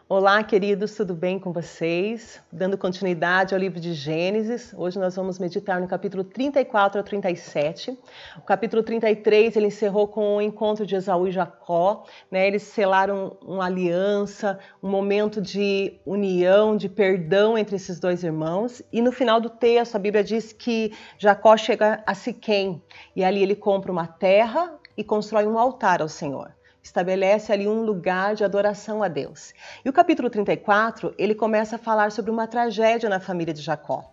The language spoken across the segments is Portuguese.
Olá, queridos, tudo bem com vocês? Dando continuidade ao livro de Gênesis, hoje nós vamos meditar no capítulo 34 ao 37. O capítulo 33, ele encerrou com o encontro de Esaú e Jacó, né? Eles selaram uma aliança, um momento de união, de perdão entre esses dois irmãos. E no final do texto, a Bíblia diz que Jacó chega a Siquém, e ali ele compra uma terra e constrói um altar ao Senhor. Estabelece ali um lugar de adoração a Deus. E o capítulo 34, ele começa a falar sobre uma tragédia na família de Jacó.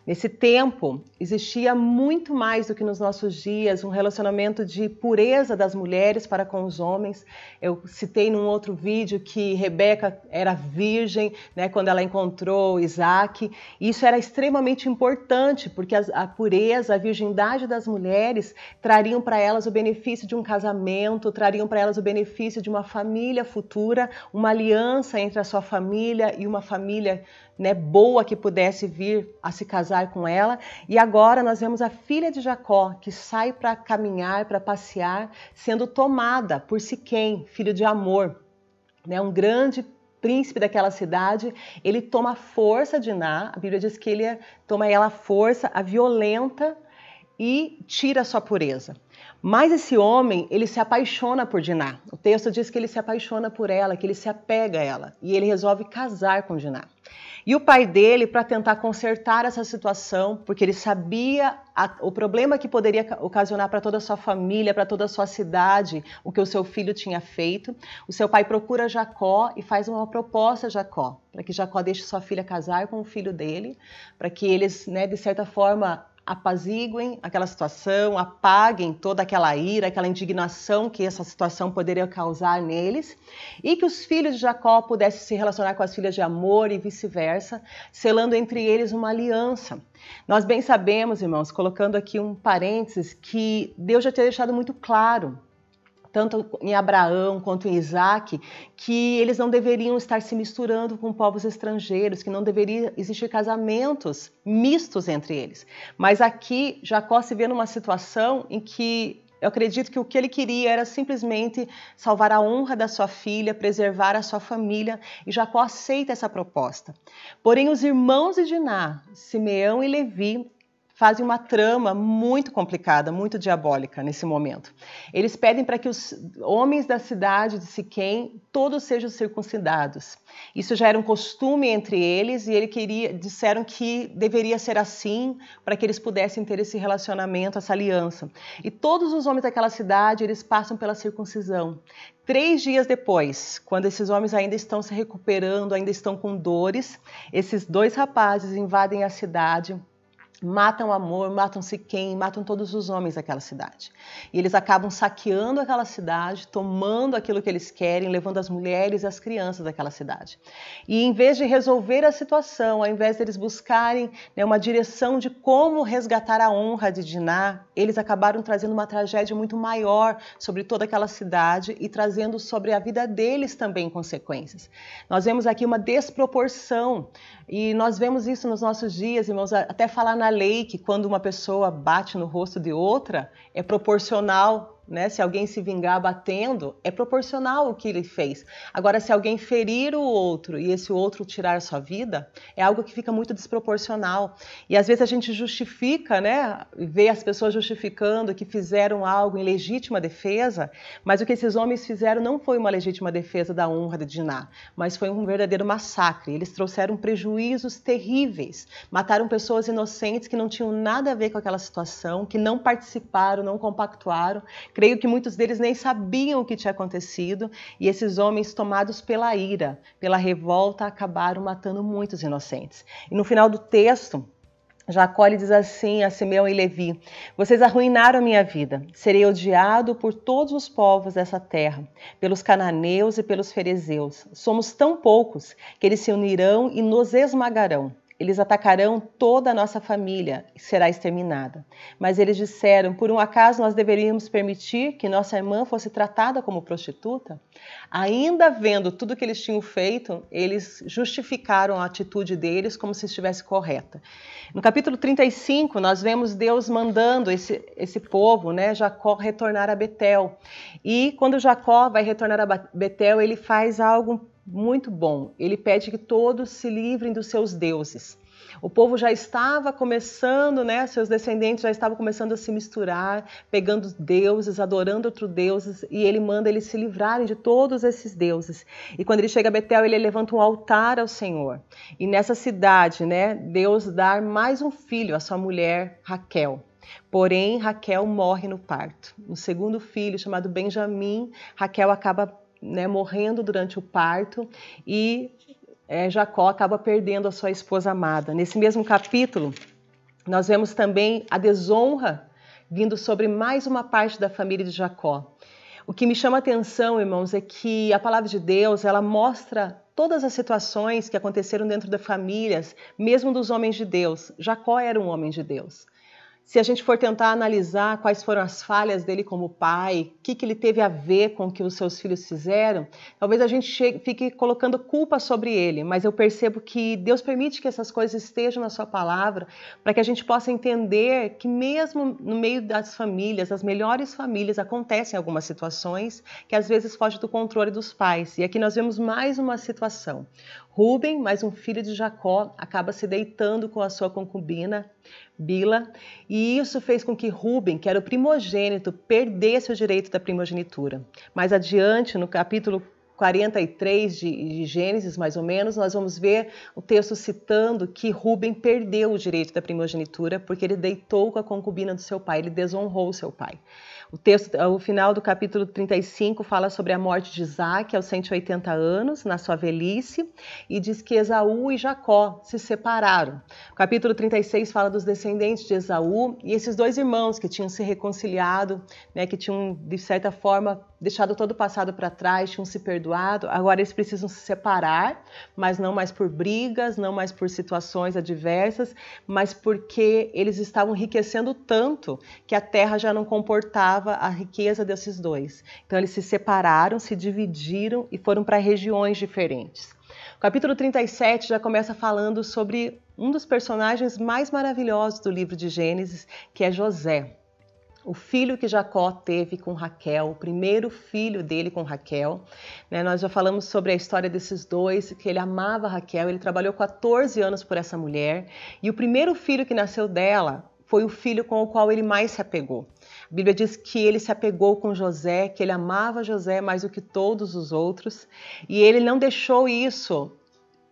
Nesse tempo, existia muito mais do que nos nossos dias um relacionamento de pureza das mulheres para com os homens. Eu citei num outro vídeo que Rebeca era virgem, né, quando ela encontrou Isaac. Isso era extremamente importante, porque a pureza, a virgindade das mulheres trariam para elas o benefício de um casamento, trariam para elas o benefício de uma família futura, uma aliança entre a sua família e uma família, né, boa que pudesse vir a se casar com ela. E agora nós vemos a filha de Jacó, que sai para caminhar, para passear, sendo tomada por Siquém, filho de Amor, né, um grande príncipe daquela cidade. Ele toma a força de Diná, a Bíblia diz que ele toma ela a força, a violenta, e tira a sua pureza. Mas esse homem, ele se apaixona por Diná. O texto diz que ele se apaixona por ela, que ele se apega a ela, e ele resolve casar com Diná. E o pai dele, para tentar consertar essa situação, porque ele sabia o problema que poderia ocasionar para toda a sua família, para toda a sua cidade, o que o seu filho tinha feito, o seu pai procura Jacó e faz uma proposta a Jacó, para que Jacó deixe sua filha casar com o filho dele, para que eles, né, de certa forma, apaziguem aquela situação, apaguem toda aquela ira, aquela indignação que essa situação poderia causar neles, e que os filhos de Jacó pudessem se relacionar com as filhas de Amor e vice-versa, selando entre eles uma aliança. Nós bem sabemos, irmãos, colocando aqui um parênteses, que Deus já tinha deixado muito claro, tanto em Abraão quanto em Isaac, que eles não deveriam estar se misturando com povos estrangeiros, que não deveria existir casamentos mistos entre eles. Mas aqui, Jacó se vê numa situação em que eu acredito que o que ele queria era simplesmente salvar a honra da sua filha, preservar a sua família, e Jacó aceita essa proposta. Porém, os irmãos de Diná, Simeão e Levi, fazem uma trama muito complicada, muito diabólica nesse momento. Eles pedem para que os homens da cidade de Siquém todos sejam circuncidados. Isso já era um costume entre eles e disseram que deveria ser assim para que eles pudessem ter esse relacionamento, essa aliança. E todos os homens daquela cidade, eles passam pela circuncisão. 3 dias depois, quando esses homens ainda estão se recuperando, ainda estão com dores, esses 2 rapazes invadem a cidade, matam Amor, matam Siquém, matam todos os homens daquela cidade. E eles acabam saqueando aquela cidade, tomando aquilo que eles querem, levando as mulheres e as crianças daquela cidade. E em vez de resolver a situação, ao invés deles buscarem, né, uma direção de como resgatar a honra de Diná, eles acabaram trazendo uma tragédia muito maior sobre toda aquela cidade e trazendo sobre a vida deles também consequências. Nós vemos aqui uma desproporção e nós vemos isso nos nossos dias, irmãos, até falar na lei que quando uma pessoa bate no rosto de outra, é proporcional, né? Se alguém se vingar batendo, é proporcional o que ele fez. Agora, se alguém ferir o outro e esse outro tirar a sua vida, é algo que fica muito desproporcional. E às vezes a gente justifica, né? Vê as pessoas justificando que fizeram algo em legítima defesa, mas o que esses homens fizeram não foi uma legítima defesa da honra de Diná, mas foi um verdadeiro massacre. Eles trouxeram prejuízos terríveis, mataram pessoas inocentes que não tinham nada a ver com aquela situação, que não participaram, não compactuaram. Creio que muitos deles nem sabiam o que tinha acontecido e esses homens, tomados pela ira, pela revolta, acabaram matando muitos inocentes. E no final do texto, Jacó lhe diz assim a Simeão e Levi: vocês arruinaram a minha vida, serei odiado por todos os povos dessa terra, pelos cananeus e pelos ferezeus. Somos tão poucos que eles se unirão e nos esmagarão. Eles atacarão toda a nossa família e será exterminada. Mas eles disseram: por um acaso nós deveríamos permitir que nossa irmã fosse tratada como prostituta? Ainda vendo tudo que eles tinham feito, eles justificaram a atitude deles como se estivesse correta. No capítulo 35, nós vemos Deus mandando esse povo, né, Jacó, retornar a Betel. E quando Jacó vai retornar a Betel, ele faz algo muito bom. Ele pede que todos se livrem dos seus deuses. O povo já estava começando, né? Seus descendentes já estavam começando a se misturar, pegando deuses, adorando outros deuses, e ele manda eles se livrarem de todos esses deuses. E quando ele chega a Betel, ele levanta um altar ao Senhor. E nessa cidade, né, Deus dá mais um filho à sua mulher Raquel. Porém, Raquel morre no parto. No segundo filho, chamado Benjamim, Raquel acaba, né, morrendo durante o parto e Jacó acaba perdendo a sua esposa amada. Nesse mesmo capítulo, nós vemos também a desonra vindo sobre mais uma parte da família de Jacó. O que me chama a atenção, irmãos, é que a palavra de Deus, ela mostra todas as situações que aconteceram dentro das famílias, mesmo dos homens de Deus. Jacó era um homem de Deus. Se a gente for tentar analisar quais foram as falhas dele como pai, o que ele teve a ver com o que os seus filhos fizeram, talvez a gente fique colocando culpa sobre ele, mas eu percebo que Deus permite que essas coisas estejam na sua palavra para que a gente possa entender que mesmo no meio das famílias, das melhores famílias, acontecem algumas situações que às vezes fogem do controle dos pais. E aqui nós vemos mais uma situação. Rúben, mais um filho de Jacó, acaba se deitando com a sua concubina, Bila, e isso fez com que Rúben, que era o primogênito, perdesse o direito da primogenitura. Mais adiante, no capítulo 43 de Gênesis, mais ou menos, nós vamos ver o texto citando que Rúben perdeu o direito da primogenitura porque ele deitou com a concubina do seu pai, ele desonrou o seu pai. O texto, o final do capítulo 35 fala sobre a morte de Isaque aos 180 anos, na sua velhice, e diz que Esaú e Jacó se separaram. O capítulo 36 fala dos descendentes de Esaú e esses dois irmãos que tinham se reconciliado, né, que tinham, de certa forma, deixado todo o passado para trás, tinham se perdoado, agora eles precisam se separar, mas não mais por brigas, não mais por situações adversas, mas porque eles estavam enriquecendo tanto que a terra já não comportava a riqueza desses dois. Então eles se separaram, se dividiram e foram para regiões diferentes. O capítulo 37 já começa falando sobre um dos personagens mais maravilhosos do livro de Gênesis, que é José. O filho que Jacó teve com Raquel, o primeiro filho dele com Raquel. Nós já falamos sobre a história desses dois, que ele amava Raquel, ele trabalhou 14 anos por essa mulher, e o primeiro filho que nasceu dela foi o filho com o qual ele mais se apegou. A Bíblia diz que ele se apegou com José, que ele amava José mais do que todos os outros, e ele não deixou isso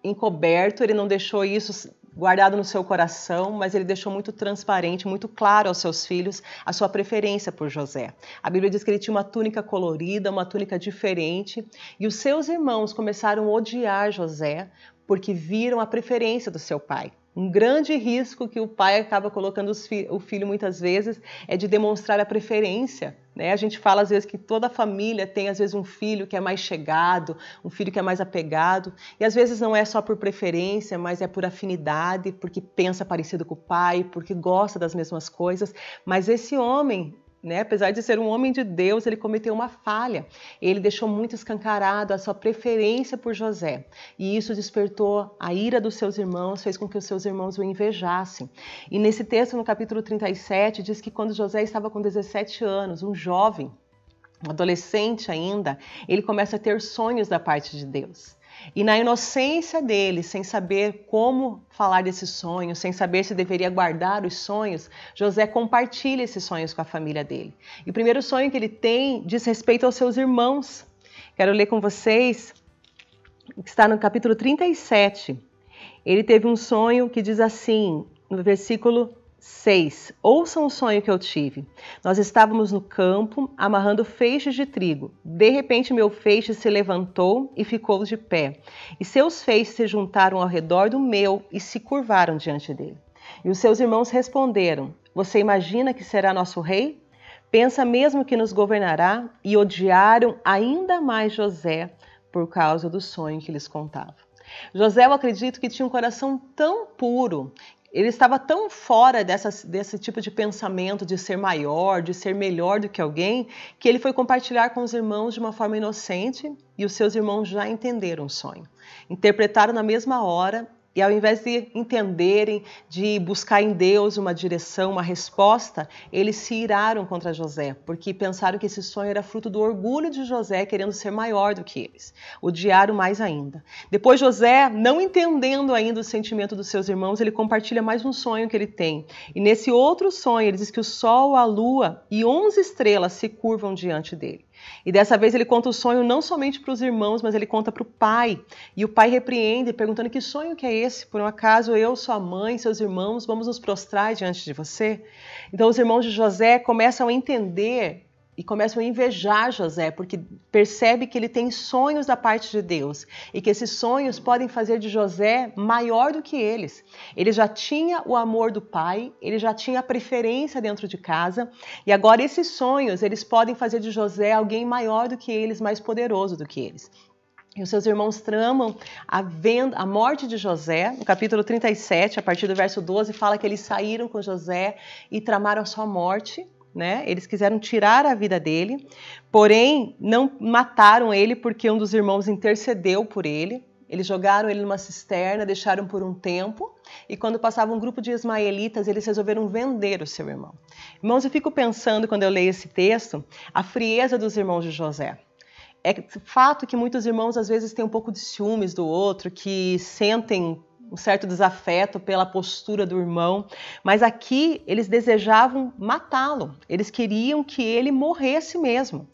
encoberto, ele não deixou isso guardado no seu coração, mas ele deixou muito transparente, muito claro aos seus filhos a sua preferência por José. A Bíblia diz que ele tinha uma túnica colorida, uma túnica diferente, e os seus irmãos começaram a odiar José porque viram a preferência do seu pai. Um grande risco que o pai acaba colocando o filho muitas vezes é de demonstrar a preferência. A gente fala às vezes que toda família tem às vezes um filho que é mais chegado, um filho que é mais apegado, e às vezes não é só por preferência, mas é por afinidade, porque pensa parecido com o pai, porque gosta das mesmas coisas. Mas esse homem, apesar de ser um homem de Deus, ele cometeu uma falha. Ele deixou muito escancarado a sua preferência por José. E isso despertou a ira dos seus irmãos, fez com que os seus irmãos o invejassem. E nesse texto, no capítulo 37, diz que quando José estava com 17 anos, um jovem, um adolescente ainda, ele começa a ter sonhos da parte de Deus. E na inocência dele, sem saber como falar desses sonhos, sem saber se deveria guardar os sonhos, José compartilha esses sonhos com a família dele. E o primeiro sonho que ele tem diz respeito aos seus irmãos. Quero ler com vocês, que está no capítulo 37. Ele teve um sonho que diz assim, no versículo 6. Ouçam o sonho que eu tive. Nós estávamos no campo, amarrando feixes de trigo. De repente, meu feixe se levantou e ficou de pé. E seus feixes se juntaram ao redor do meu e se curvaram diante dele. E os seus irmãos responderam, você imagina que será nosso rei? Pensa mesmo que nos governará? E odiaram ainda mais José por causa do sonho que lhes contava. José, eu acredito que tinha um coração tão puro, ele estava tão fora desse tipo de pensamento de ser maior, de ser melhor do que alguém, que ele foi compartilhar com os irmãos de uma forma inocente e os seus irmãos já entenderam o sonho. Interpretaram na mesma hora E ao invés de entenderem, de buscar em Deus uma direção, uma resposta, eles se iraram contra José, porque pensaram que esse sonho era fruto do orgulho de José, querendo ser maior do que eles. Odiaram mais ainda. Depois José, não entendendo ainda o sentimento dos seus irmãos, ele compartilha mais um sonho que ele tem. E nesse outro sonho, ele diz que o sol, a lua e 11 estrelas se curvam diante dele. E dessa vez ele conta o sonho não somente para os irmãos, mas ele conta para o pai. E o pai repreende, perguntando: que sonho que é esse? Por um acaso eu, sua mãe, seus irmãos, vamos nos prostrar diante de você? Então os irmãos de José começam a entender e começam a invejar José, porque percebe que ele tem sonhos da parte de Deus e que esses sonhos podem fazer de José maior do que eles. Ele já tinha o amor do pai, ele já tinha a preferência dentro de casa e agora esses sonhos eles podem fazer de José alguém maior do que eles, mais poderoso do que eles. E os seus irmãos tramam a morte de José. No capítulo 37, a partir do verso 12, fala que eles saíram com José e tramaram a sua morte. Eles quiseram tirar a vida dele, porém não mataram ele porque um dos irmãos intercedeu por ele. Eles jogaram ele numa cisterna, deixaram por um tempo e quando passava um grupo de ismaelitas, eles resolveram vender o seu irmão. Irmãos, eu fico pensando quando eu leio esse texto, a frieza dos irmãos de José. É fato que muitos irmãos às vezes têm um pouco de ciúmes do outro, que sentem um certo desafeto pela postura do irmão, mas aqui eles desejavam matá-lo, eles queriam que ele morresse mesmo.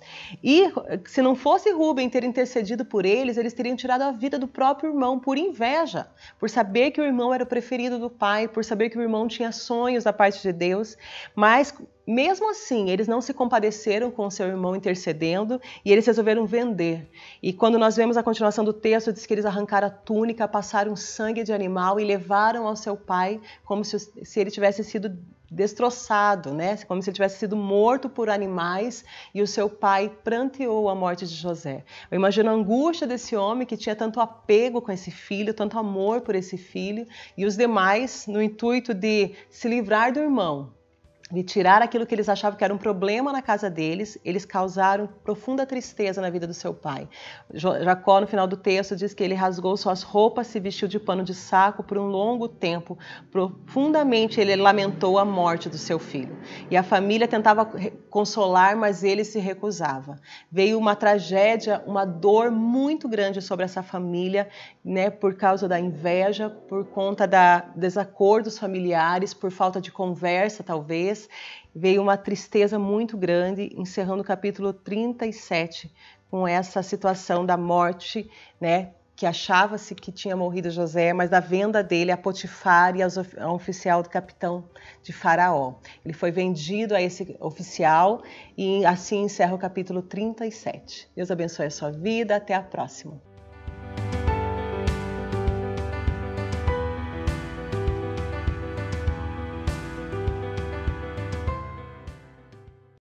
E se não fosse Rúben ter intercedido por eles, eles teriam tirado a vida do próprio irmão por inveja, por saber que o irmão era o preferido do pai, por saber que o irmão tinha sonhos da parte de Deus, mas mesmo assim, eles não se compadeceram com o seu irmão intercedendo e eles resolveram vender. E quando nós vemos a continuação do texto, diz que eles arrancaram a túnica, passaram sangue de animal e levaram ao seu pai como se ele tivesse sido destroçado, como se ele tivesse sido morto por animais, e o seu pai pranteou a morte de José. Eu imagino a angústia desse homem que tinha tanto apego com esse filho, tanto amor por esse filho, e os demais, no intuito de se livrar do irmão, de tirar aquilo que eles achavam que era um problema na casa deles, eles causaram profunda tristeza na vida do seu pai. Jacó, no final do texto, diz que ele rasgou suas roupas, se vestiu de pano de saco por um longo tempo. Profundamente ele lamentou a morte do seu filho. E a família tentava consolar, mas ele se recusava. Veio uma tragédia, uma dor muito grande sobre essa família, por causa da inveja, por conta dos desacordos familiares, por falta de conversa, talvez. Veio uma tristeza muito grande, encerrando o capítulo 37 com essa situação da morte, que achava-se que tinha morrido José, mas da venda dele a Potifar e ao oficial do capitão de Faraó. Ele foi vendido a esse oficial e assim encerra o capítulo 37. Deus abençoe a sua vida, até a próxima.